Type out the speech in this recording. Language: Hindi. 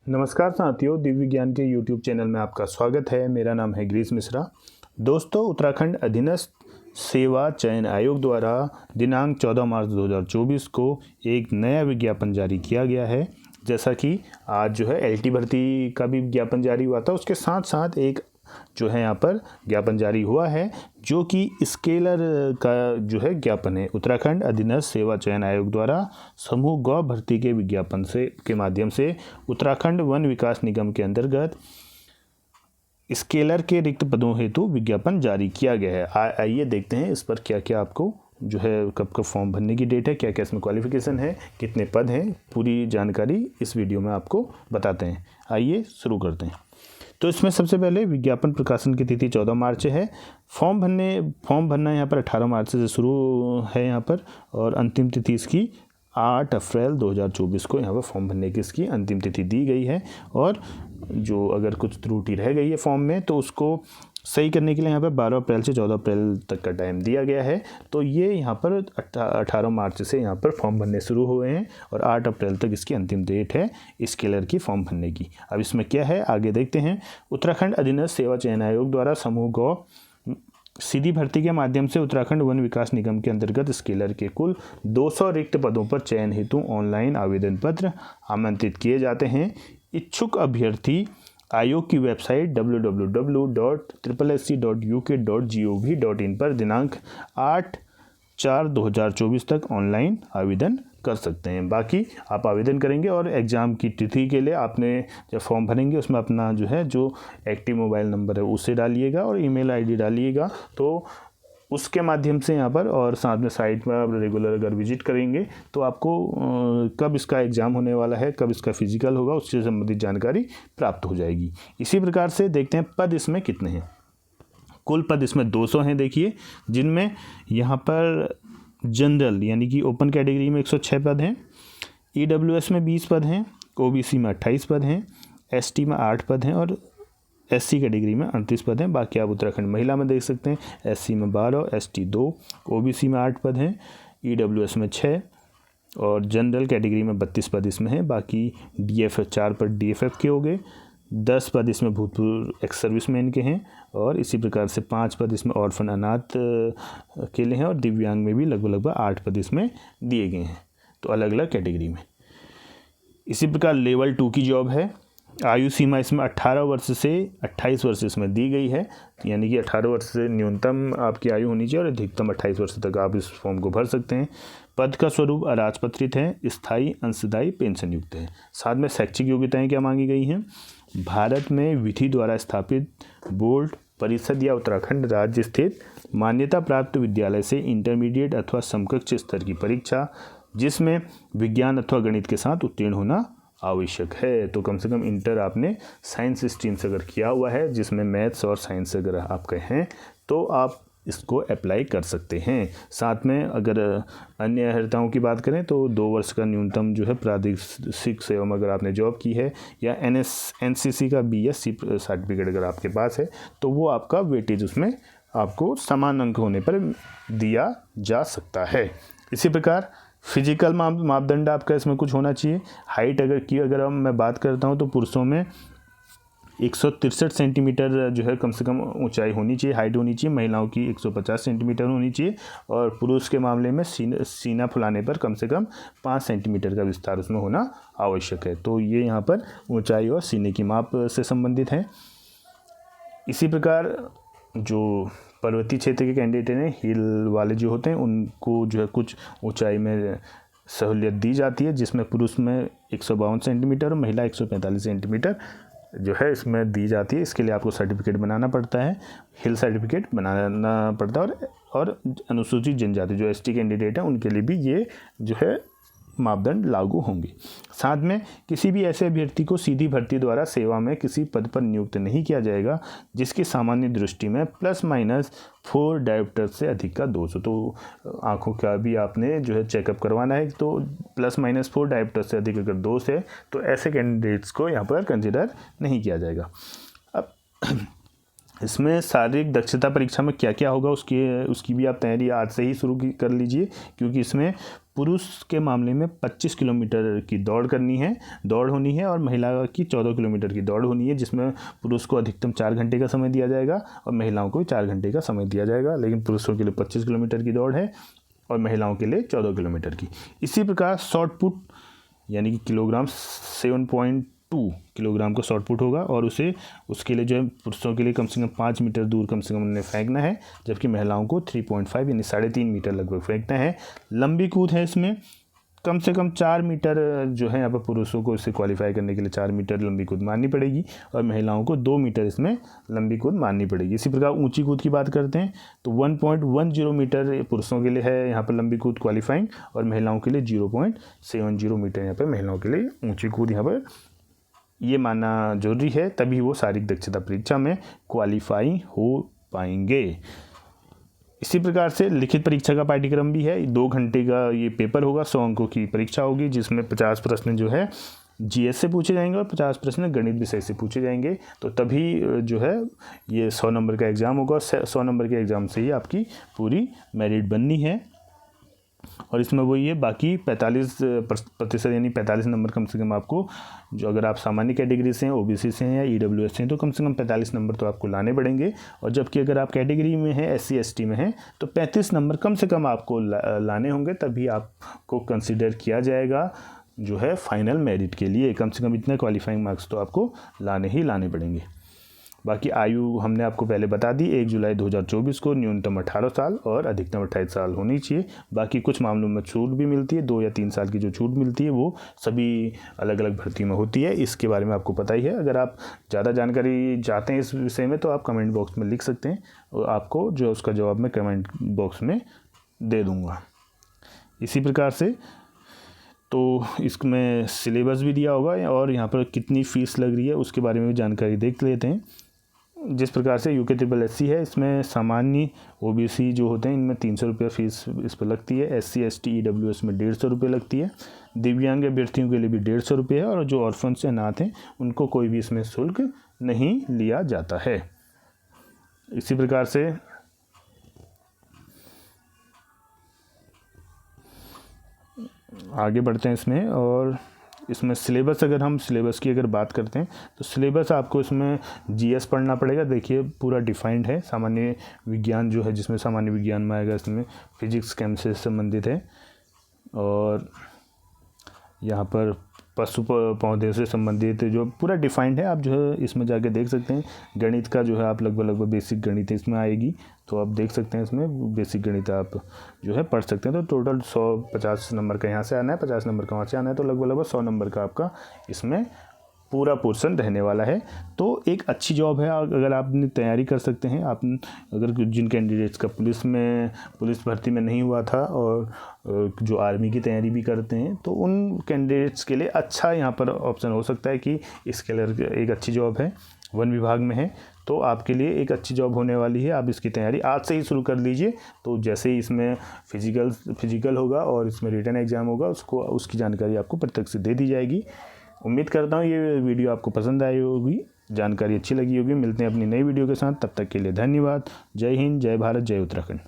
नमस्कार साथियों, दिव्य ज्ञान के YouTube चैनल में आपका स्वागत है। मेरा नाम है गिरीश मिश्रा। दोस्तों, उत्तराखंड अधीनस्थ सेवा चयन आयोग द्वारा दिनांक 14 मार्च 2024 को एक नया विज्ञापन जारी किया गया है। जैसा कि आज जो है LT भर्ती का भी विज्ञापन जारी हुआ था, उसके साथ साथ एक जो है यहाँ पर ज्ञापन जारी हुआ है जो कि स्केलर का जो है ज्ञापन है। उत्तराखंड अधीनस्थ सेवा चयन आयोग द्वारा समूह गौ भर्ती के विज्ञापन से के माध्यम से उत्तराखंड वन विकास निगम के अंतर्गत स्केलर के रिक्त पदों हेतु विज्ञापन जारी किया गया है। आइए देखते हैं इस पर क्या क्या आपको जो है कब कब फॉर्म भरने की डेट है, क्या क्या इसमें क्वालिफिकेशन है, कितने पद हैं, पूरी जानकारी इस वीडियो में आपको बताते हैं। आइए शुरू करते हैं। तो इसमें सबसे पहले विज्ञापन प्रकाशन की तिथि 14 मार्च है। फॉर्म भरना यहाँ पर 18 मार्च से शुरू है यहाँ पर, और अंतिम तिथि इसकी 8 अप्रैल 2024 को यहाँ पर फॉर्म भरने की इसकी अंतिम तिथि दी गई है। और जो अगर कुछ त्रुटि रह गई है फॉर्म में तो उसको सही करने के लिए यहाँ पर 12 अप्रैल से 14 अप्रैल तक का टाइम दिया गया है। तो ये यहाँ पर 18 मार्च से यहाँ पर फॉर्म भरने शुरू हुए हैं और 8 अप्रैल तक इसकी अंतिम डेट है स्केलर की फॉर्म भरने की। अब इसमें क्या है आगे देखते हैं। उत्तराखंड अधीनस्थ सेवा चयन आयोग द्वारा समूह गौ सीधी भर्ती के माध्यम से उत्तराखंड वन विकास निगम के अंतर्गत स्केलर के कुल 200 रिक्त पदों पर चयन हेतु ऑनलाइन आवेदन पत्र आमंत्रित किए जाते हैं। इच्छुक अभ्यर्थी आयोग की वेबसाइट www.sssc.uk.gov.in पर दिनांक 8/4/2024 तक ऑनलाइन आवेदन कर सकते हैं। बाकी आप आवेदन करेंगे और एग्ज़ाम की तिथि के लिए आपने जब फॉर्म भरेंगे उसमें अपना जो एक्टिव मोबाइल नंबर है उसे डालिएगा और ईमेल आईडी डालिएगा। तो उसके माध्यम से यहाँ पर, और साथ में साइट में आप रेगुलर अगर विजिट करेंगे तो आपको कब इसका एग्ज़ाम होने वाला है, कब इसका फिजिकल होगा, उससे संबंधित जानकारी प्राप्त हो जाएगी। इसी प्रकार से देखते हैं पद इसमें कितने हैं। कुल पद इसमें 200 हैं देखिए, जिनमें यहाँ पर जनरल यानी कि ओपन कैटेगरी में 106 पद हैं, EWS में 20 पद हैं, OBC में 28 पद हैं, ST में 8 पद हैं और SC कैटेगरी में 38 पद हैं। बाकी आप उत्तराखंड महिला में देख सकते हैं, SC में 12, ST 2, OBC में 8 पद हैं, EWS में 6 और जनरल कैटेगरी में 32 पद इसमें हैं। बाकी DFF 4 पद DFF के हो गए, 10 पद इसमें भूतपूर्व एक्स सर्विसमैन के हैं और इसी प्रकार से 5 पद इसमें ऑर्फन अनाथ के लिए हैं और दिव्यांग में भी लगभग 8 पद इसमें दिए गए हैं, तो अलग अलग कैटेगरी में। इसी प्रकार लेवल 2 की जॉब है। आयु सीमा इसमें 18 वर्ष से 28 वर्ष इसमें दी गई है, यानी कि 18 वर्ष से न्यूनतम आपकी आयु होनी चाहिए और अधिकतम 28 वर्ष तक आप इस फॉर्म को भर सकते हैं। पद का स्वरूप अराजपत्रित है, स्थायी अंशदायी पेंशन युक्त है। साथ में शैक्षिक योग्यताएं क्या मांगी गई हैं। भारत में विधि द्वारा स्थापित बोर्ड परिषद या उत्तराखंड राज्य स्थित मान्यता प्राप्त विद्यालय से इंटरमीडिएट अथवा समकक्ष स्तर की परीक्षा जिसमें विज्ञान अथवा गणित के साथ उत्तीर्ण होना आवश्यक है। तो कम से कम इंटर आपने साइंस स्ट्रीम से अगर किया हुआ है, जिसमें मैथ्स और साइंस अगर आपके हैं तो आप इसको अप्लाई कर सकते हैं। साथ में अगर अन्य अर्हताओं की बात करें तो 2 वर्ष का न्यूनतम जो है प्रादेशिक सेवा में अगर आपने जॉब की है या NCC का BSc सर्टिफिकेट अगर आपके पास है तो वो आपका वेटेज उसमें आपको समान अंक होने पर दिया जा सकता है। इसी प्रकार फिजिकल मापदंड आपका इसमें कुछ होना चाहिए। हाइट अगर मैं बात करता हूँ तो पुरुषों में 163 सेंटीमीटर जो है कम से कम ऊंचाई होनी चाहिए, हाइट होनी चाहिए। महिलाओं की 150 सेंटीमीटर होनी चाहिए और पुरुष के मामले में सीना फुलाने पर कम से कम 5 सेंटीमीटर का विस्तार उसमें होना आवश्यक है। तो ये यहाँ पर ऊंचाई और सीने की माप से संबंधित है। इसी प्रकार जो पर्वतीय क्षेत्र के कैंडिडेट हैं, हिल वाले जो होते हैं, उनको जो है कुछ ऊंचाई में सहूलियत दी जाती है, जिसमें पुरुष में 152 सेंटीमीटर और महिला 145 सेंटीमीटर जो है इसमें दी जाती है। इसके लिए आपको सर्टिफिकेट बनाना पड़ता है, हिल सर्टिफिकेट बनाना पड़ता है। और अनुसूचित जनजाति जो ST कैंडिडेट हैं उनके लिए भी ये जो है मापदंड लागू होंगे। साथ में किसी भी ऐसे अभ्यर्थी को सीधी भर्ती द्वारा सेवा में किसी पद पर नियुक्त नहीं किया जाएगा जिसकी सामान्य दृष्टि में +-4 डायोप्टर से अधिक का दोष हो। तो आंखों का भी आपने जो है चेकअप करवाना है, तो +-4 डायोप्टर से अधिक अगर दोष है तो ऐसे कैंडिडेट्स को यहाँ पर कंसिडर नहीं किया जाएगा। अब इसमें शारीरिक दक्षता परीक्षा में क्या क्या होगा उसकी भी आप तैयारी आज से ही शुरू कर लीजिए, क्योंकि इसमें पुरुष के मामले में 25 किलोमीटर की दौड़ होनी है और महिला की 14 किलोमीटर की दौड़ होनी है, जिसमें पुरुष को अधिकतम 4 घंटे का समय दिया जाएगा और महिलाओं को भी 4 घंटे का समय दिया जाएगा। लेकिन पुरुषों के लिए 25 किलोमीटर की दौड़ है और महिलाओं के लिए 14 किलोमीटर की। इसी प्रकार शॉर्ट पुट यानी कि किलोग्राम 7.2 किलोग्राम का शॉर्ट पुट होगा और उसके लिए जो है पुरुषों के लिए कम से कम 5 मीटर दूर कम से कम उन्हें फेंकना है, जबकि महिलाओं को 3.5 यानी 3.5 मीटर लगभग फेंकना है। लंबी कूद है, इसमें कम से कम 4 मीटर जो है यहाँ पर पुरुषों को इसे क्वालिफाई करने के लिए 4 मीटर लंबी कूद मारनी पड़ेगी और महिलाओं को 2 मीटर इसमें लंबी कूद मारनी पड़ेगी। इसी प्रकार ऊंची कूद की बात करते हैं तो 1.10 मीटर पुरुषों के लिए है यहाँ पर लंबी कूद क्वालिफाइंग और महिलाओं के लिए 0.70 मीटर यहाँ पर महिलाओं के लिए ऊँची कूद यहाँ पर ये मानना जरूरी है, तभी वो शारीरिक दक्षता परीक्षा में क्वालिफाई हो पाएंगे। इसी प्रकार से लिखित परीक्षा का पाठ्यक्रम भी है। 2 घंटे का ये पेपर होगा, 100 अंकों की परीक्षा होगी, जिसमें 50 प्रश्न जो है जीएस से पूछे जाएंगे और 50 प्रश्न गणित विषय से पूछे जाएंगे। तो तभी जो है ये 100 नंबर का एग्ज़ाम होगा। 100 नंबर के एग्ज़ाम से ही आपकी पूरी मेरिट बननी है और इसमें वही है, बाकी 45% यानी 45 नंबर कम से कम आपको, जो अगर आप सामान्य कैटेगरी से हैं, ओबीसी से हैं या ईडब्ल्यूएस से हैं, तो कम से कम 45 नंबर तो आपको लाने पड़ेंगे। और जबकि अगर आप कैटेगरी में हैं, एससी एसटी में हैं, तो 35 नंबर कम से कम आपको लाने होंगे, तभी आपको कंसिडर किया जाएगा जो है फाइनल मेरिट के लिए। कम से कम इतने क्वालिफाइंग मार्क्स तो आपको लाने ही लाने पड़ेंगे। बाकी आयु हमने आपको पहले बता दी, 1 जुलाई 2024 को न्यूनतम 18 साल और अधिकतम 28 साल होनी चाहिए। बाकी कुछ मामलों में छूट भी मिलती है, 2 या 3 साल की जो छूट मिलती है वो सभी अलग अलग भर्ती में होती है। इसके बारे में आपको पता ही है। अगर आप ज़्यादा जानकारी चाहते हैं इस विषय में तो आप कमेंट बॉक्स में लिख सकते हैं और आपको जो उसका जवाब मैं कमेंट बॉक्स में दे दूँगा। इसी प्रकार से तो इसमें सिलेबस भी दिया होगा और यहाँ पर कितनी फ़ीस लग रही है उसके बारे में भी जानकारी देख लेते हैं। जिस प्रकार से यूके SSSC है, इसमें सामान्य ओबीसी जो होते हैं इनमें 300 रुपये फ़ीस इस पर लगती है। एससी एसटी ईडब्ल्यूएस में 150 रुपये लगती है। दिव्यांग अभ्यर्थियों के लिए भी 150 रुपये है और जो ऑर्फन्स या अनाथ हैं उनको कोई भी इसमें शुल्क नहीं लिया जाता है। इसी प्रकार से आगे बढ़ते हैं इसमें। और इसमें सिलेबस, अगर हम सिलेबस की अगर बात करते हैं तो सिलेबस आपको इसमें जीएस पढ़ना पड़ेगा। देखिए पूरा डिफाइंड है। सामान्य विज्ञान जो है, जिसमें सामान्य विज्ञान में आएगा, इसमें फिजिक्स केमिस्ट्री से संबंधित है और यहाँ पर पशु पौधे से संबंधित जो पूरा डिफाइंड है। आप जो है इसमें जाके देख सकते हैं। गणित का जो है आप लगभग बेसिक गणित इसमें आएगी, तो आप देख सकते हैं इसमें बेसिक गणित आप जो है पढ़ सकते हैं। तो टोटल 150 नंबर का यहाँ से आना है, 50 नंबर का वहाँ से आना है, तो लगभग 100 नंबर का आपका इसमें पूरा पोर्शन रहने वाला है। तो एक अच्छी जॉब है अगर आपने तैयारी कर सकते हैं। आप अगर जिन कैंडिडेट्स का पुलिस भर्ती में नहीं हुआ था और जो आर्मी की तैयारी भी करते हैं, तो उन कैंडिडेट्स के लिए अच्छा यहाँ पर ऑप्शन हो सकता है कि स्केलर एक अच्छी जॉब है, वन विभाग में है, तो आपके लिए एक अच्छी जॉब होने वाली है। आप इसकी तैयारी आज से ही शुरू कर लीजिए। तो जैसे ही इसमें फिजिकल होगा और इसमें रिटन एग्ज़ाम होगा, उसकी जानकारी आपको प्रत्यक्ष से दे दी जाएगी। उम्मीद करता हूँ ये वीडियो आपको पसंद आई होगी, जानकारी अच्छी लगी होगी। मिलते हैं अपनी नई वीडियो के साथ, तब तक के लिए धन्यवाद। जय हिंद, जय भारत, जय उत्तराखंड।